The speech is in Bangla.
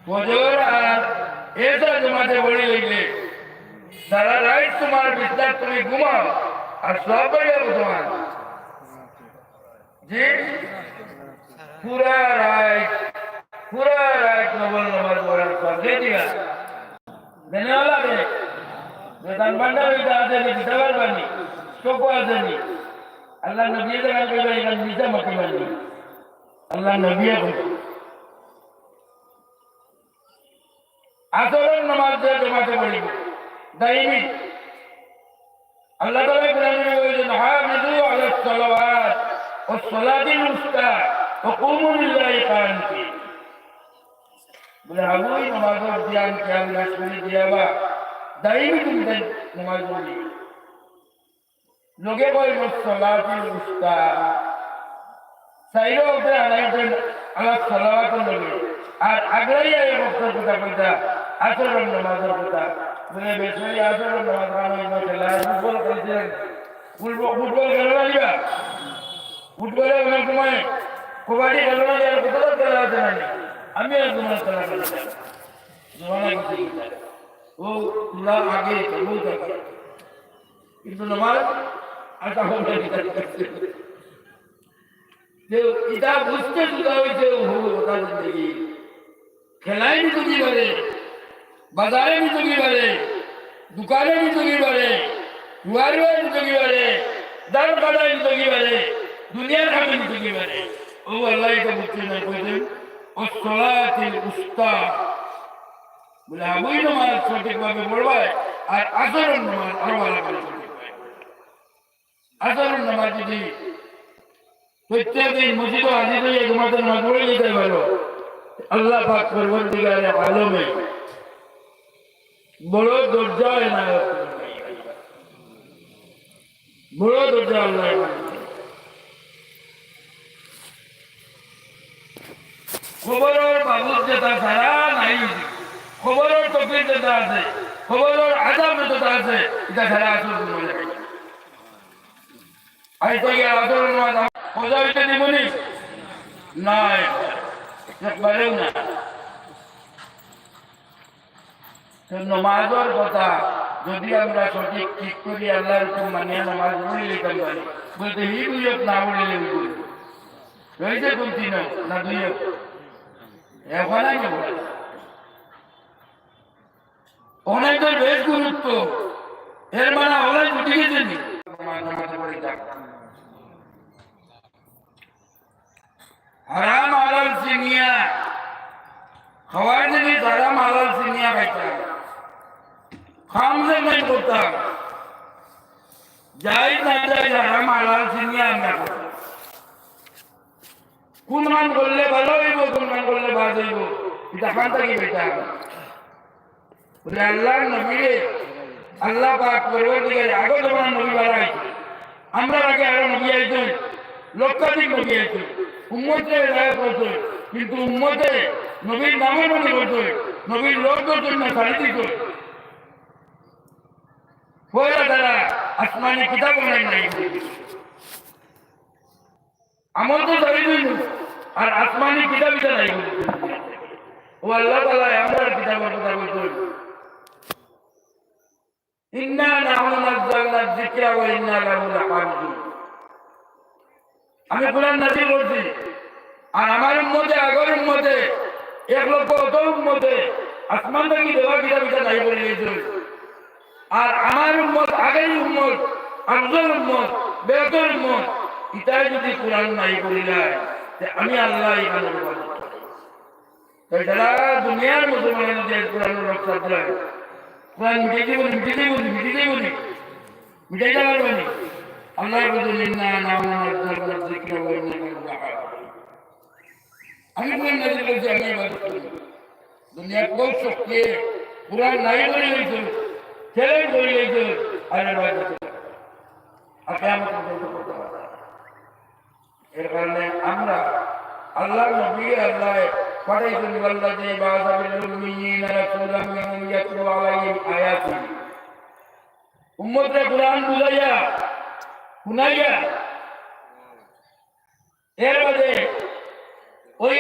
ফজর আর এসা জমাতে পড়ে হইলে সারা রাত তোমার বিছানা তুমি ঘুমাও আর সব হয়ে যাবে তোমার জি পুরা রাত নবল নামাজ পড়ার সব দিয়ে দিবা দেনেওয়ালা দে বেতন ভান্ডার হইতে আসেনি দিতে পারবানি চোখও আসেনি আল্লাহ নবী দেখা করবে এখানে নিজে মতি মানি আল্লাহ নবী আসরের নামাজ দিয়ে জমাতে পড়িব দাইমি আল্লাহ তাআলা কোরআনে বলেছেন হাফিজু আলাস সালাওয়াত ওয়াস সালাতিল উসতা ওয়া কুমু লিল্লাহি কানিতিন বলে আমি নামাজের ধ্যান খেয়াল রাখি দিয়াবা দাইমি তুমি নামাজ পড়ি লোকে বলে ওয়াস সালাতিল উসতা সাইরো উঠে আলাইছেন আলাস সালাওয়াতুল নবী আর আগলাই এই বক্তব্য কথা কইতা আসরের নামাজের কথা বলে বেশি আসরের নামাজ কামাই না খেলা ফুটবল খেলছেন ফুটবল খেলা দিবা ফুটবলে অনেক সময় কবাডি খেলা দিয়ে কত খেলা আছে না আমি আর তোমার খেলা খেলছি জোয়ানা কিছু ও তোমরা আগে কেবল থাকে কিন্তু নামাজ আটা হবে যে এটা বুঝতে সুদা হয়েছে ও কথা জিন্দগি খেলাই भी तो की बने बाजारे भी तो की बने दुकानें भी तो की बने दुआरे भी तो की बने दर बड़ा भी तो की बने दुनिया का भी तो की बने ओ अल्लाह का मुक्ति में कहते और सलातिल उस्ता बोले हमें नमाज सटीक भावे पढ़वाए और असर नमाज और वाला कर असर नमाज दी प्रत्येक दिन मस्जिद हाजिर हुई तुम्हारे नमाज पढ़े लेते वालों अल्लाह पाक परवरदिगार आलम है बड़ो दर्जा इनायत बड़ो दर्जा अल्लाह खबर और बाबूत जेता सारा नहीं खबर और तकलीफ जेता আছে खबर और आजाब जेता আছে এটা সারা আসল মনে হয় আই তো কি আসল না খোঁজা হইতে দিবনি নাই একবারেও না নামাজের কথা যদি আমরা সঠিক ঠিক করি আল্লাহর হুকুম মানিয়ে নামাজ পড়ে নিতে পারি বলতে হি দুইক না পড়লে হয়েছে কোনটি না দুইক এখন অনেকের বেশ গুরুত্ব এর মানে অনেক উঠে গেছেন हराम हलाल सिनिया खवाज ने हराम हलाल सिनिया बैठा खाम से नहीं बोलता जायज ना जायज हराम हलाल सिनिया আমরা কোন মান করলে ভালো হইব কোন মান করলে বাদ হইব এটা কান্তা কি বেটা বলে আল্লাহর নবী আল্লাহ পাক পরবর্তীকালে আগে যখন নবী বাড়াই আমরা আগে আরো নবী আইছেন লক্ষাধিক নবী আইছেন উম্মতে রায় করতে কিন্তু উম্মতে নবীর নামে মনে করতে নবীর লোকদের জন্য ছাড়ি দিত পয়লা তারা আসমানি কিতাব বানাই নাই আমল তো ছাড়ি দিল আর আসমানি কিতাব এটা নাই ও আল্লাহ তাআলা আমরা কিতাবের কথা বলতে ইন্না নাহনু নাযালনা যিকরা ওয়া ইন্না লাহু লাহাফিজুন আমি কোরআন নাযিল করছি আর আমার উম্মতে আগের উম্মতে 1 লক্ষ অত উম্মতে আসমান থেকে দেওয়া কিতাব এটা নাই বলে দিয়েছিল আর আমার উম্মত আগের উম্মত আফজল উম্মত বেহতর উম্মত এটা যদি কোরআন নাই বলি যায় তে আমি আল্লাহ ইমান করব তাই যারা দুনিয়ার মুসলমানদের কোরআনের রক্ষা করে কোরআন মিটাইতে বলি মিটাইতে পারবে না আল্লাহ বলেন ইন্না নাযালনা যিকরা ওয়া ইন্না লাহু লাহাফিজুন আমি কোরআন নাযিল করছি আমি ইবাদত করি দুনিয়া কোন শক্তি কোরআন নাই বলে হইছে ছেলে বলে হইছে আর ইবাদত আর কিয়ামত পর্যন্ত করতে হবে এর কারণে আমরা আল্লাহর নবী আল্লাহ পাঠাইছেন আল্লাযী বা'আসা বিল উম্মিয়িনা রাসূলাম মিনহুম ইয়াতলু আলাইহিম আয়াতিহি উম্মতরে কোরআন বুঝাইয়া শুনাইয়া এর মধ্যে ওই